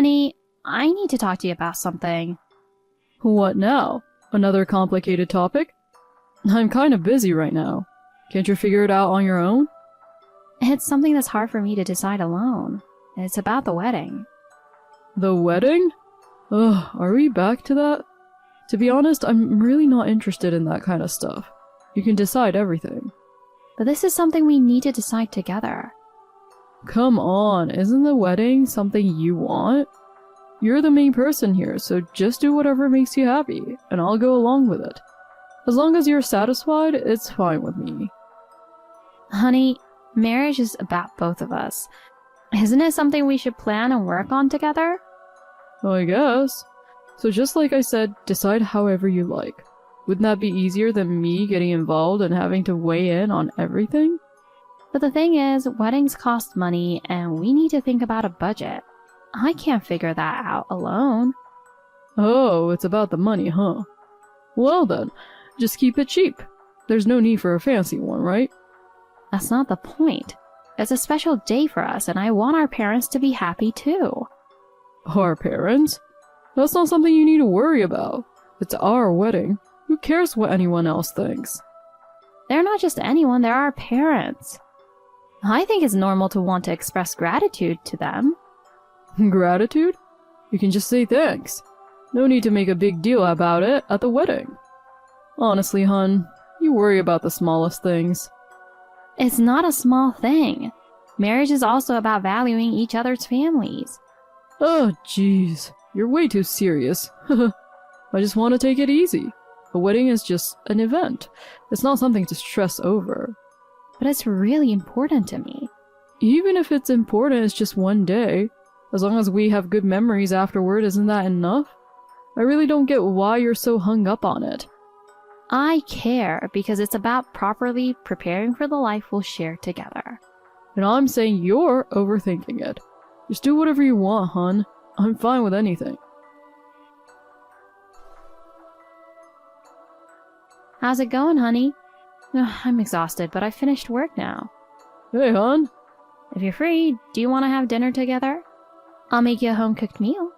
Honey, I need to talk to you about something. What now? Another complicated topic? I'm kind of busy right now. Can't you figure it out on your own? It's something that's hard for me to decide alone. It's about the wedding. The wedding? Ugh, are we back to that? To be honest, I'm really not interested in that kind of stuff. You can decide everything. But this is something we need to decide together. Come on, isn't the wedding something you want? You're the main person here, so just do whatever makes you happy, and I'll go along with it. As long as you're satisfied, it's fine with me. Honey, marriage is about both of us. Isn't it something we should plan and work on together? I guess. So just like I said, decide however you like. Wouldn't that be easier than me getting involved and having to weigh in on everything? But the thing is, weddings cost money, and we need to think about a budget. I can't figure that out alone. Oh, it's about the money, huh? Well then, just keep it cheap. There's no need for a fancy one, right? That's not the point. It's a special day for us, and I want our parents to be happy too. Our parents? That's not something you need to worry about. It's our wedding. Who cares what anyone else thinks? They're not just anyone, they're our parents. I think it's normal to want to express gratitude to them. Gratitude? You can just say thanks. No need to make a big deal about it at the wedding. Honestly, hun, you worry about the smallest things. It's not a small thing. Marriage is also about valuing each other's families. Oh, jeez. You're way too serious. I just want to take it easy. A wedding is just an event. It's not something to stress over. But it's really important to me. Even if it's important, it's just one day. As long as we have good memories afterward, isn't that enough? I really don't get why you're so hung up on it. I care because it's about properly preparing for the life we'll share together. And I'm saying you're overthinking it. Just do whatever you want, hun. I'm fine with anything. How's it going, honey? I'm exhausted, but I finished work now. Hey, hun. If you're free, do you want to have dinner together? I'll make you a home-cooked meal.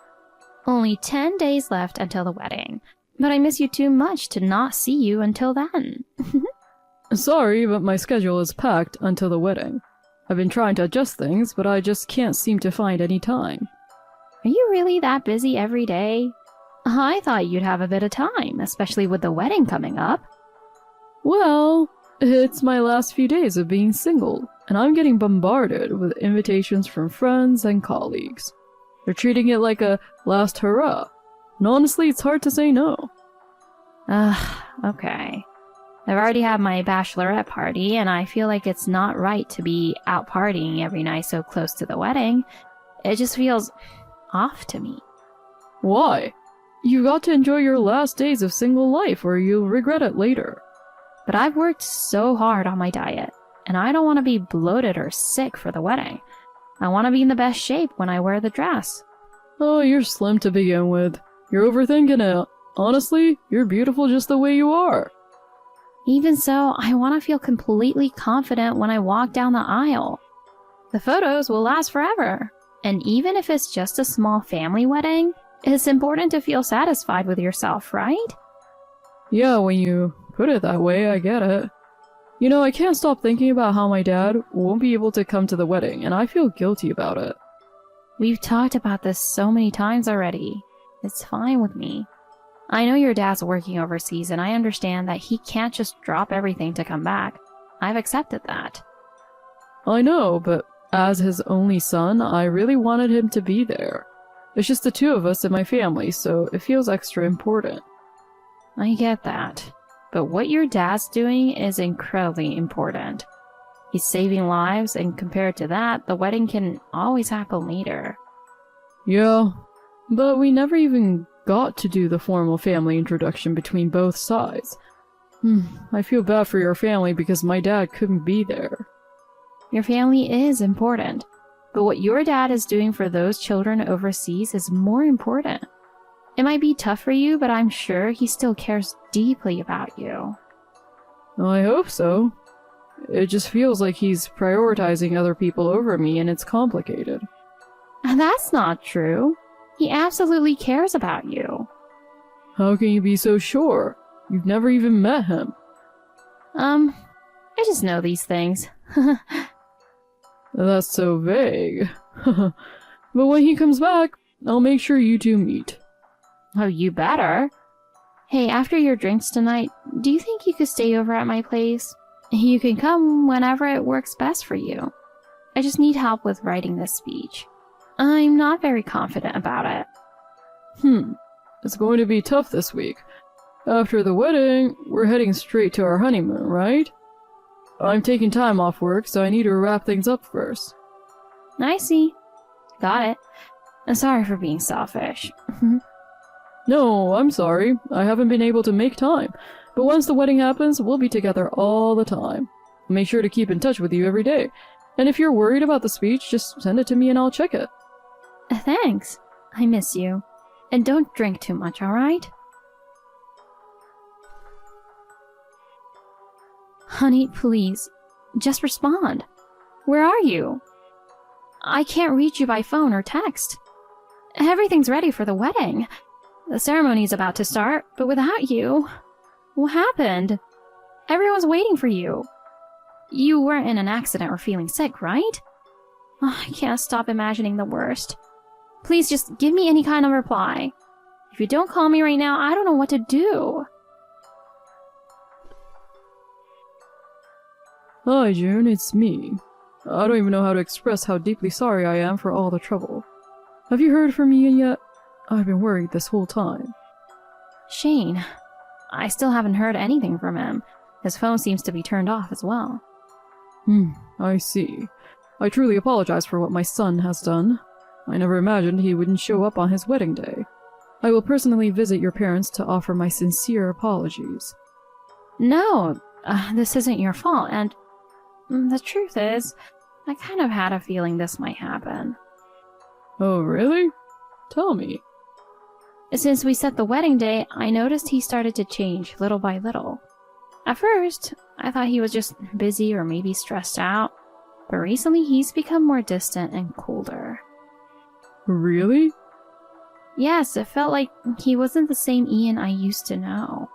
Only 10 days left until the wedding, but I miss you too much to not see you until then. Sorry, but my schedule is packed until the wedding. I've been trying to adjust things, but I just can't seem to find any time. Are you really that busy every day? I thought you'd have a bit of time, especially with the wedding coming up. Well, it's my last few days of being single, and I'm getting bombarded with invitations from friends and colleagues. They're treating it like a last hurrah, and honestly, it's hard to say no. Okay. I've already had my bachelorette party, and I feel like it's not right to be out partying every night so close to the wedding. It just feels off to me. Why? You got to enjoy your last days of single life, or you'll regret it later. But I've worked so hard on my diet, and I don't want to be bloated or sick for the wedding. I want to be in the best shape when I wear the dress. Oh, you're slim to begin with. You're overthinking it. Honestly, you're beautiful just the way you are. Even so, I want to feel completely confident when I walk down the aisle. The photos will last forever. And even if it's just a small family wedding, it's important to feel satisfied with yourself, right? Yeah, when you put it that way, I get it. You know, I can't stop thinking about how my dad won't be able to come to the wedding, and I feel guilty about it. We've talked about this so many times already. It's fine with me. I know your dad's working overseas, and I understand that he can't just drop everything to come back. I've accepted that. I know, but as his only son, I really wanted him to be there. It's just the two of us in my family, so it feels extra important. I get that. But what your dad's doing is incredibly important. He's saving lives, and compared to that, the wedding can always happen later. Yeah, but we never even got to do the formal family introduction between both sides. I feel bad for your family because my dad couldn't be there. Your family is important, but what your dad is doing for those children overseas is more important. It might be tough for you, but I'm sure he still cares deeply about you. I hope so. It just feels like he's prioritizing other people over me, and it's complicated. That's not true. He absolutely cares about you. How can you be so sure? You've never even met him. I just know these things. That's so vague. But when he comes back, I'll make sure you two meet. Oh, you better. Hey, after your drinks tonight, do you think you could stay over at my place? You can come whenever it works best for you. I just need help with writing this speech. I'm not very confident about it. It's going to be tough this week. After the wedding, we're heading straight to our honeymoon, right? I'm taking time off work, so I need to wrap things up first. I see. Got it. I'm sorry for being selfish. No, I'm sorry. I haven't been able to make time. But once the wedding happens, we'll be together all the time. I'll make sure to keep in touch with you every day. And if you're worried about the speech, just send it to me and I'll check it. Thanks. I miss you. And don't drink too much, alright? Honey, please. Just respond. Where are you? I can't reach you by phone or text. Everything's ready for the wedding. The ceremony's about to start, but without you... What happened? Everyone's waiting for you. You weren't in an accident or feeling sick, right? Oh, I can't stop imagining the worst. Please just give me any kind of reply. If you don't call me right now, I don't know what to do. Hi, June, it's me. I don't even know how to express how deeply sorry I am for all the trouble. Have you heard from Ian yet? I've been worried this whole time. Shane. I still haven't heard anything from him. His phone seems to be turned off as well. I see. I truly apologize for what my son has done. I never imagined he wouldn't show up on his wedding day. I will personally visit your parents to offer my sincere apologies. No, this isn't your fault, and the truth is, I kind of had a feeling this might happen. Oh, really? Tell me. Since we set the wedding day, I noticed he started to change little by little. At first, I thought he was just busy or maybe stressed out, but recently he's become more distant and colder. Really? Yes, it felt like he wasn't the same Ian I used to know.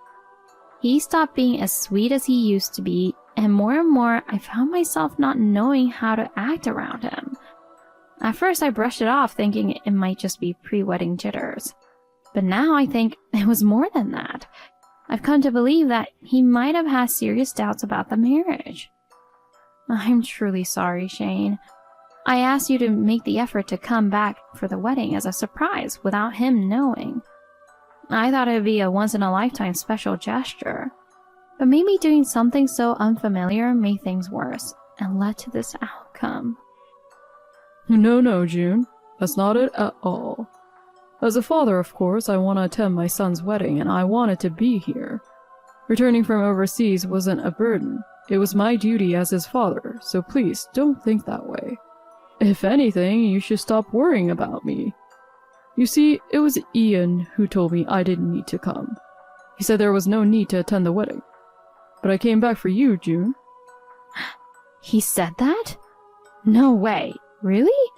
He stopped being as sweet as he used to be, and more I found myself not knowing how to act around him. At first I brushed it off thinking it might just be pre-wedding jitters. But now I think it was more than that. I've come to believe that he might have had serious doubts about the marriage. I'm truly sorry, Shane. I asked you to make the effort to come back for the wedding as a surprise without him knowing. I thought it would be a once-in-a-lifetime special gesture. But maybe doing something so unfamiliar made things worse and led to this outcome. No, June. That's not it at all. As a father, of course, I want to attend my son's wedding, and I wanted to be here. Returning from overseas wasn't a burden. It was my duty as his father, so please don't think that way. If anything, you should stop worrying about me. You see, it was Ian who told me I didn't need to come. He said there was no need to attend the wedding. But I came back for you, June. He said that? No way. Really?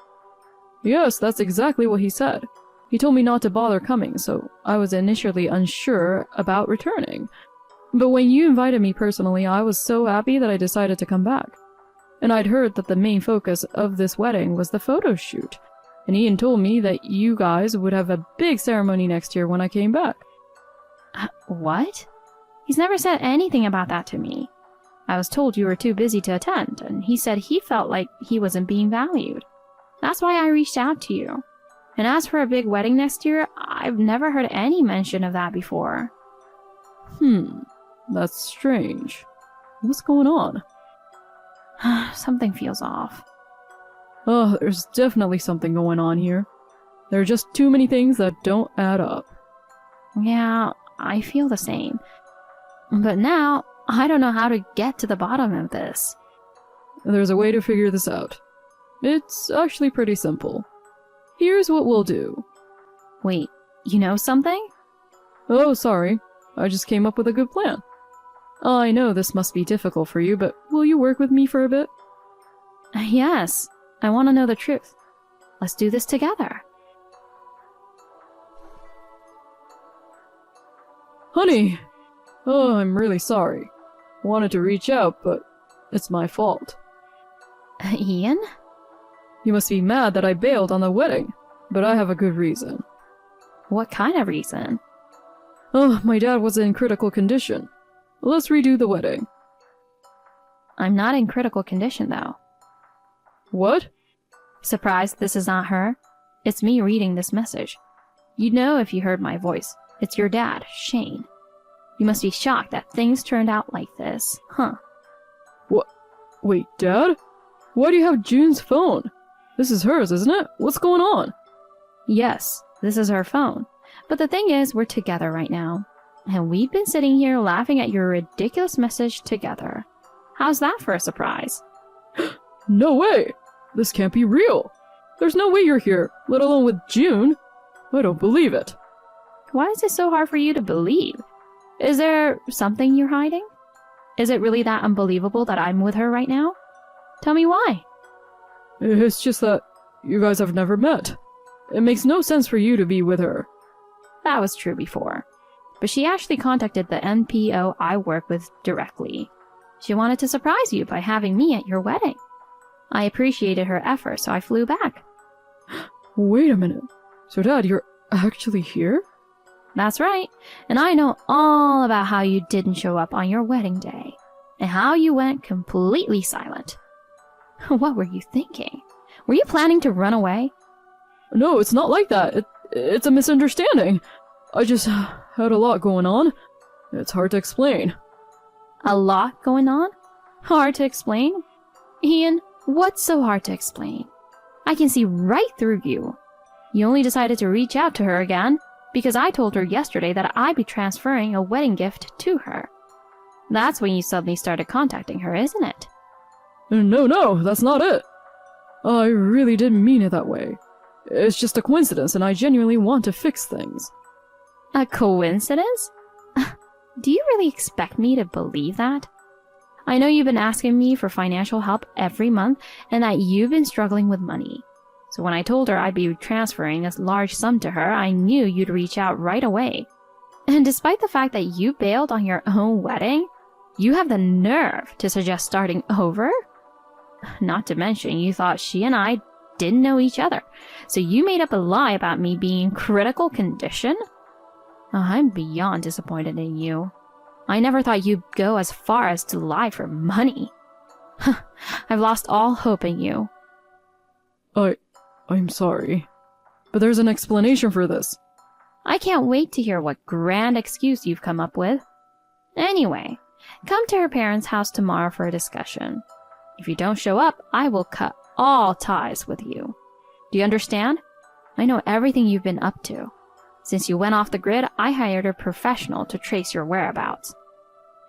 Yes, that's exactly what he said. He told me not to bother coming, so I was initially unsure about returning. But when you invited me personally, I was so happy that I decided to come back. And I'd heard that the main focus of this wedding was the photo shoot. And Ian told me that you guys would have a big ceremony next year when I came back. What? He's never said anything about that to me. I was told you were too busy to attend, and he said he felt like he wasn't being valued. That's why I reached out to you. And as for a big wedding next year, I've never heard any mention of that before. That's strange. What's going on? Something feels off. Oh, there's definitely something going on here. There are just too many things that don't add up. Yeah, I feel the same. But now, I don't know how to get to the bottom of this. There's a way to figure this out. It's actually pretty simple. Here's what we'll do. Wait, you know something? Oh, sorry. I just came up with a good plan. I know this must be difficult for you, but will you work with me for a bit? Yes, I want to know the truth. Let's do this together. Honey! Oh, I'm really sorry. Wanted to reach out, but it's my fault. Ian? You must be mad that I bailed on the wedding, but I have a good reason. What kind of reason? Oh, my dad was in critical condition. Let's redo the wedding. I'm not in critical condition, though. What? Surprised this is not her? It's me reading this message. You'd know if you heard my voice. It's your dad, Shane. You must be shocked that things turned out like this, huh? What? Wait, Dad? Why do you have June's phone? This is hers, isn't it? What's going on? Yes, this is her phone. But the thing is, we're together right now. And we've been sitting here laughing at your ridiculous message together. How's that for a surprise? No way! This can't be real. There's no way you're here, let alone with June. I don't believe it. Why is it so hard for you to believe? Is there something you're hiding? Is it really that unbelievable that I'm with her right now? Tell me why. It's just that you guys have never met. It makes no sense for you to be with her. That was true before. But she actually contacted the NPO I work with directly. She wanted to surprise you by having me at your wedding. I appreciated her effort, so I flew back. Wait a minute. So Dad, you're actually here? That's right. And I know all about how you didn't show up on your wedding day. And how you went completely silent. What were you thinking? Were you planning to run away? No, it's not like that. It's a misunderstanding. I just had a lot going on. It's hard to explain. A lot going on? Hard to explain? Ian, what's so hard to explain? I can see right through you. You only decided to reach out to her again because I told her yesterday that I'd be transferring a wedding gift to her. That's when you suddenly started contacting her, isn't it? No, that's not it. I really didn't mean it that way. It's just a coincidence, and I genuinely want to fix things. A coincidence? Do you really expect me to believe that? I know you've been asking me for financial help every month and that you've been struggling with money. So when I told her I'd be transferring a large sum to her, I knew you'd reach out right away. And despite the fact that you bailed on your own wedding, you have the nerve to suggest starting over? Not to mention, you thought she and I didn't know each other, so you made up a lie about me being in critical condition? I'm beyond disappointed in you. I never thought you'd go as far as to lie for money. I've lost all hope in you. I'm sorry, but there's an explanation for this. I can't wait to hear what grand excuse you've come up with. Anyway, come to her parents' house tomorrow for a discussion. If you don't show up, I will cut all ties with you. Do you understand? I know everything you've been up to. Since you went off the grid, I hired a professional to trace your whereabouts.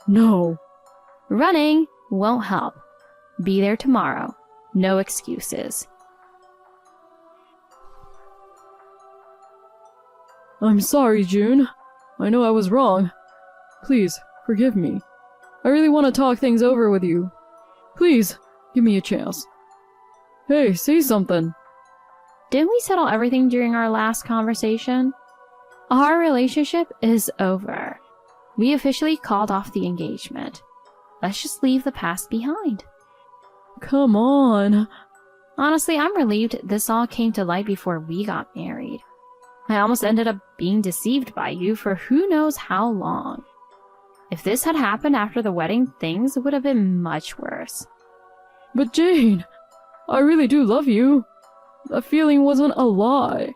No. Running won't help. Be there tomorrow. No excuses. I'm sorry, June. I know I was wrong. Please, forgive me. I really want to talk things over with you. Please, give me a chance. Hey, say something. Didn't we settle everything during our last conversation? Our relationship is over. We officially called off the engagement. Let's just leave the past behind. Come on. Honestly, I'm relieved this all came to light before we got married. I almost ended up being deceived by you for who knows how long. If this had happened after the wedding, things would have been much worse. But Jane, I really do love you. That feeling wasn't a lie.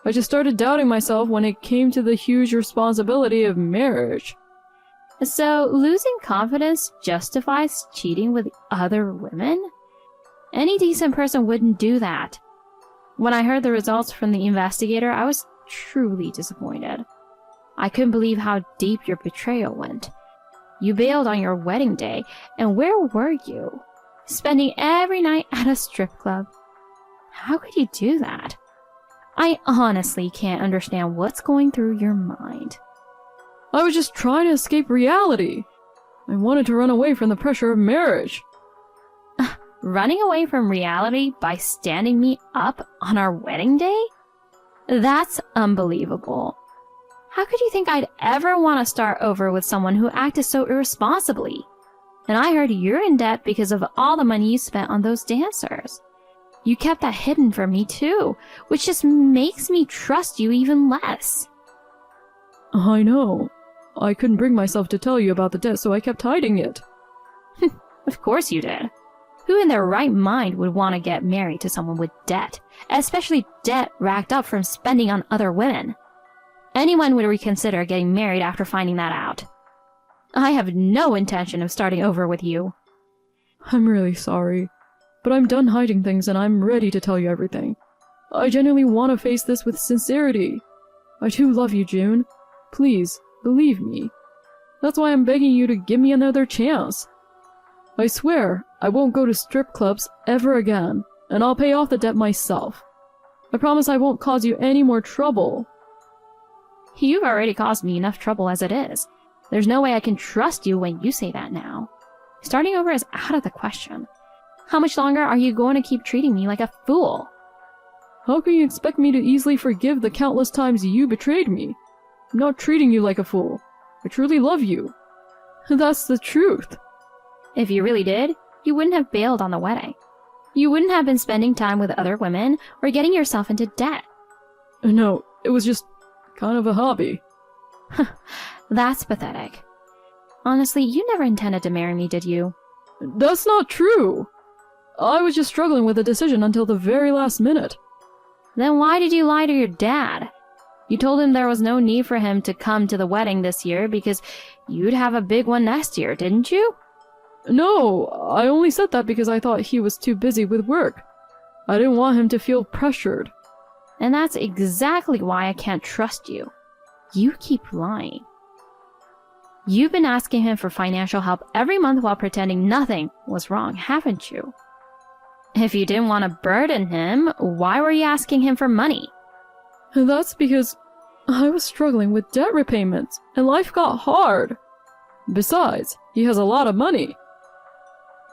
I just started doubting myself when it came to the huge responsibility of marriage. So, losing confidence justifies cheating with other women? Any decent person wouldn't do that. When I heard the results from the investigator, I was truly disappointed. I couldn't believe how deep your betrayal went. You bailed on your wedding day, and where were you? Spending every night at a strip club. How could you do that? I honestly can't understand what's going through your mind. I was just trying to escape reality. I wanted to run away from the pressure of marriage. Running away from reality by standing me up on our wedding day? That's unbelievable. How could you think I'd ever want to start over with someone who acted so irresponsibly? And I heard you're in debt because of all the money you spent on those dancers. You kept that hidden from me too, which just makes me trust you even less. I know. I couldn't bring myself to tell you about the debt, so I kept hiding it. Of course you did. Who in their right mind would want to get married to someone with debt, especially debt racked up from spending on other women? Anyone would reconsider getting married after finding that out. I have no intention of starting over with you. I'm really sorry, but I'm done hiding things and I'm ready to tell you everything. I genuinely want to face this with sincerity. I do love you, June. Please, believe me. That's why I'm begging you to give me another chance. I swear, I won't go to strip clubs ever again, and I'll pay off the debt myself. I promise I won't cause you any more trouble. You've already caused me enough trouble as it is. There's no way I can trust you when you say that now. Starting over is out of the question. How much longer are you going to keep treating me like a fool? How can you expect me to easily forgive the countless times you betrayed me? I'm not treating you like a fool. I truly love you. That's the truth. If you really did, you wouldn't have bailed on the wedding. You wouldn't have been spending time with other women or getting yourself into debt. No, it was just kind of a hobby. That's pathetic. Honestly, you never intended to marry me, did you? That's not true. I was just struggling with a decision until the very last minute. Then why did you lie to your dad? You told him there was no need for him to come to the wedding this year because you'd have a big one next year, didn't you? No, I only said that because I thought he was too busy with work. I didn't want him to feel pressured. And that's exactly why I can't trust you. You keep lying. You've been asking him for financial help every month while pretending nothing was wrong, haven't you? If you didn't want to burden him, why were you asking him for money? That's because I was struggling with debt repayments, and life got hard. Besides, he has a lot of money.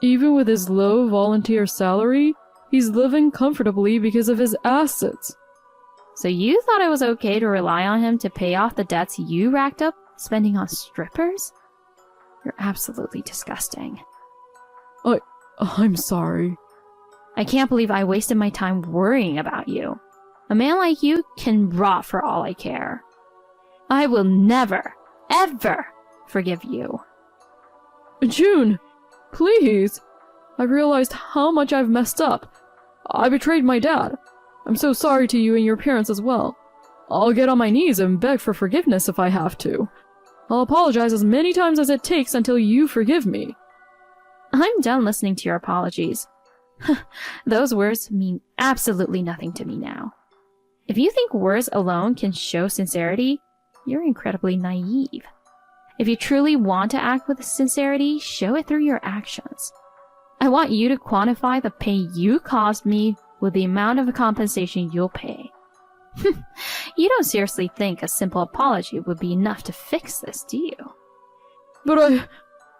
Even with his low volunteer salary, he's living comfortably because of his assets. So you thought it was okay to rely on him to pay off the debts you racked up spending on strippers? You're absolutely disgusting. I'm sorry. I can't believe I wasted my time worrying about you. A man like you can rot for all I care. I will never, ever forgive you. June, please. I realized how much I've messed up. I betrayed my dad. I'm so sorry to you and your parents as well. I'll get on my knees and beg for forgiveness if I have to. I'll apologize as many times as it takes until you forgive me. I'm done listening to your apologies. Those words mean absolutely nothing to me now. If you think words alone can show sincerity, you're incredibly naive. If you truly want to act with sincerity, show it through your actions. I want you to quantify the pain you caused me with the amount of compensation you'll pay. You don't seriously think a simple apology would be enough to fix this, do you? But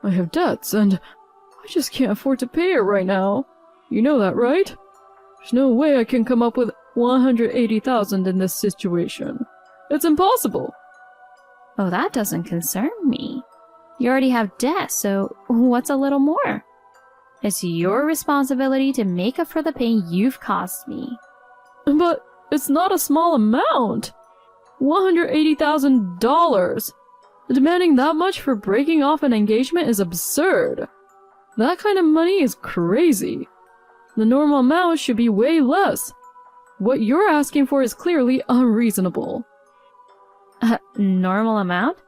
I have debts, and I just can't afford to pay it right now. You know that, right? There's no way I can come up with $180,000 in this situation. It's impossible. Oh, that doesn't concern me. You already have debt, so what's a little more? It's your responsibility to make up for the pain you've caused me. But it's not a small amount. $180,000. Demanding that much for breaking off an engagement is absurd. That kind of money is crazy. The normal amount should be way less. What you're asking for is clearly unreasonable. Normal amount?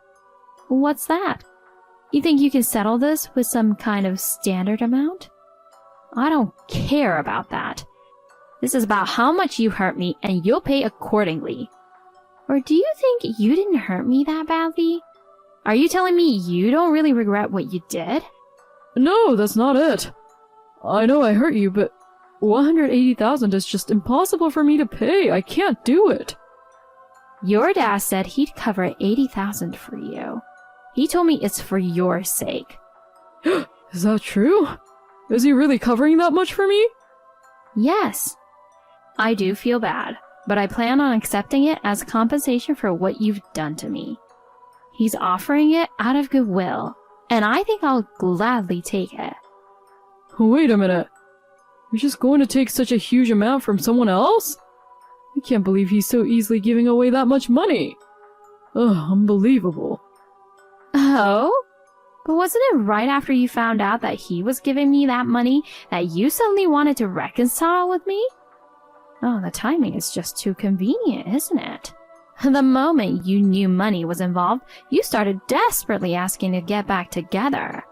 What's that? You think you can settle this with some kind of standard amount? I don't care about that. This is about how much you hurt me, and you'll pay accordingly. Or do you think you didn't hurt me that badly? Are you telling me you don't really regret what you did? No, that's not it. I know I hurt you, but $180,000 is just impossible for me to pay. I can't do it. Your dad said he'd cover $80,000 for you. He told me it's for your sake. Is that true? Is he really covering that much for me? Yes. I do feel bad, but I plan on accepting it as compensation for what you've done to me. He's offering it out of goodwill, and I think I'll gladly take it. Wait a minute. You're just going to take such a huge amount from someone else? I can't believe he's so easily giving away that much money. Ugh, unbelievable. Oh? But wasn't it right after you found out that he was giving me that money that you suddenly wanted to reconcile with me? Oh, the timing is just too convenient, isn't it? The moment you knew money was involved, you started desperately asking to get back together.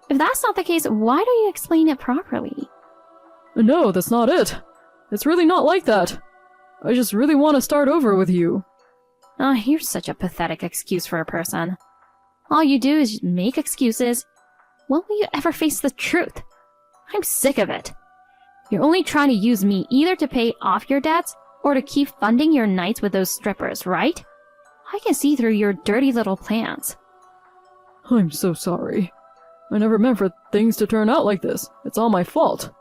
If that's not the case, why don't you explain it properly? No, that's not it. It's really not like that. I just really want to start over with you. Oh, you're such a pathetic excuse for a person. All you do is make excuses. When will you ever face the truth? I'm sick of it. You're only trying to use me either to pay off your debts or to keep funding your nights with those strippers, right? I can see through your dirty little plans. I'm so sorry. I never meant for things to turn out like this. It's all my fault.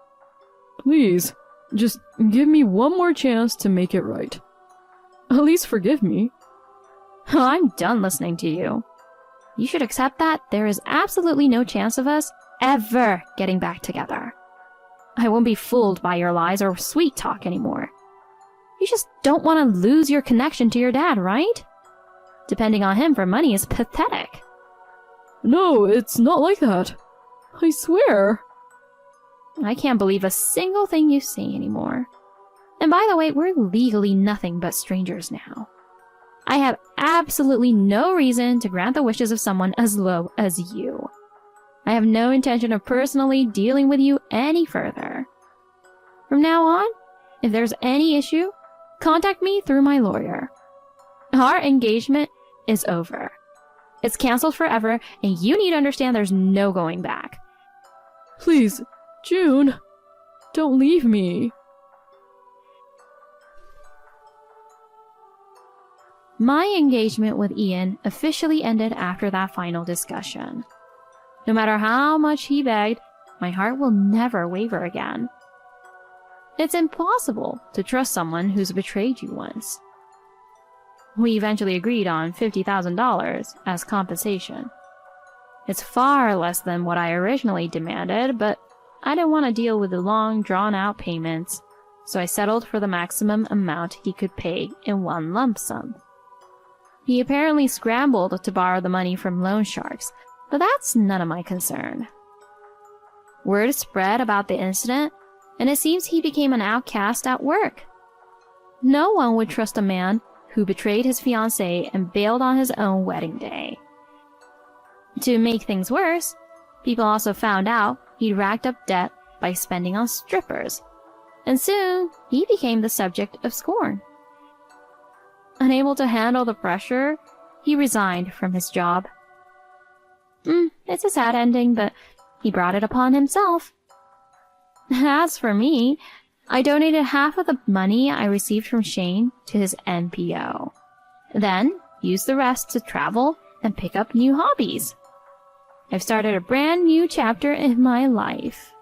Please, just give me one more chance to make it right. At least forgive me. I'm done listening to you. You should accept that there is absolutely no chance of us ever getting back together. I won't be fooled by your lies or sweet talk anymore. You just don't want to lose your connection to your dad, right? Depending on him for money is pathetic. No, it's not like that. I swear. I can't believe a single thing you say anymore. And by the way, we're legally nothing but strangers now. I have absolutely no reason to grant the wishes of someone as low as you. I have no intention of personally dealing with you any further. From now on, if there's any issue, contact me through my lawyer. Our engagement is over. It's canceled forever, and you need to understand there's no going back. Please, June, don't leave me. My engagement with Ian officially ended after that final discussion. No matter how much he begged, my heart will never waver again. It's impossible to trust someone who's betrayed you once. We eventually agreed on $50,000 as compensation. It's far less than what I originally demanded, but I didn't want to deal with the long, drawn-out payments, so I settled for the maximum amount he could pay in one lump sum. He apparently scrambled to borrow the money from loan sharks, but that's none of my concern. Word spread about the incident, and it seems he became an outcast at work. No one would trust a man who betrayed his fiancée and bailed on his own wedding day. To make things worse, people also found out he'd racked up debt by spending on strippers, and soon he became the subject of scorn. Unable to handle the pressure, he resigned from his job. It's a sad ending, but he brought it upon himself. As for me, I donated half of the money I received from Shane to his NPO. Then used the rest to travel and pick up new hobbies. I've started a brand new chapter in my life.